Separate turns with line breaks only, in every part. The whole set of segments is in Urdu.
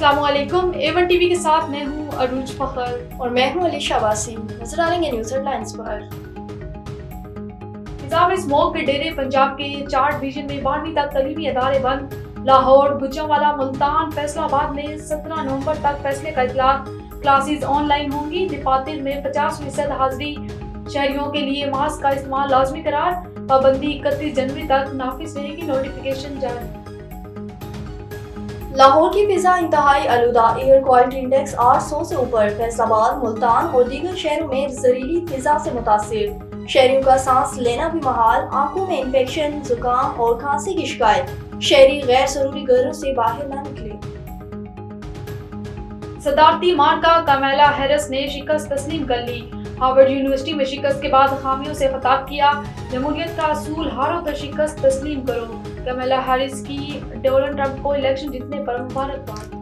السلام علیکم، A1 ٹی وی کے ساتھ میں ہوں عروج فخر
اور میں ہوں علیشہ واسیم۔ نظر ڈالیں گے نیوز ہیڈ لائنز پر۔
نظام اسموگ کے ڈیرے پنجاب کے 4 ڈویژن میں 12ویں تک تعلیمی ادارے بند۔ لاہور، گوجرانوالہ، ملتان، فیصل آباد میں 17 نومبر تک فیصلے کا اطلاق۔ کلاسز آن لائن ہوں گی۔ دفاتر میں 50% حاضری۔ شہریوں کے لیے ماسک کا استعمال لازمی قرار۔ پابندی 31 جنوری تک نافذ رہے گی۔ نوٹیفیکیشن جاری۔
لاہور کی فضا انتہائی آلودہ، ایئر کوالٹی انڈیکس 800 سے اوپر۔ فیصل آباد، ملتان اور دیگر شہروں میں زہریلی فضا سے متاثر۔ شہریوں کا سانس لینا بھی محال۔ آنکھوں میں انفیکشن، زکام اور کھانسی کی شکایت۔ شہری غیر ضروری گھروں سے باہر نہ نکلے۔
صدارتی معرکہ، کمیلا ہیرس نے شکست تسلیم کر لی۔ ہارورڈ یونیورسٹی میں شکست کے بعد خامیوں سے خطاب کیا۔ جمہوریت کا اصول، ہارو تو شکست تسلیم کرو۔ کمیلا ہیرس کی ڈونلڈ ٹرمپ کو الیکشن جیتنے پر مبارکباد۔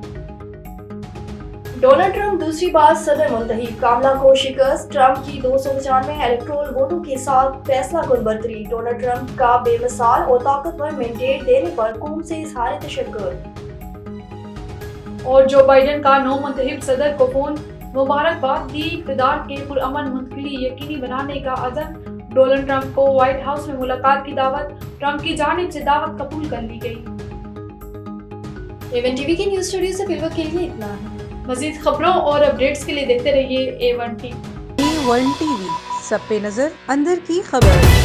ڈونلڈ ٹرمپ دوسری بار صدر منتخب، کاملا کو شکست۔ ٹرمپ کی 295 الیکٹورل ووٹوں کے ساتھ فیصلہ کن برتری۔ ڈونلڈ ٹرمپ کا بے مثال اور طاقتور مینڈیٹ دینے پر قوم سے اظہار تشکر۔
اور جو بائیڈن کا نو منتخب صدر کو فون، مبارکباد دی۔ اقتدار کے پرامن منتقلی یقینی بنانے کا عزم۔ ڈونلڈ ٹرمپ کو وائٹ ہاؤس میں ملاقات کی دعوت۔ ٹرمپ کی جانب سے دعوت قبول کر لی گئی۔
A1 ٹی وی کے نیوز اسٹوڈیو سے فی الوقت کے لیے اتنا ہے۔
مزید خبروں اور اپڈیٹس کے لیے دیکھتے رہیے A1 T V.
A1 T V, سب پہ نظر، اندر کی خبر۔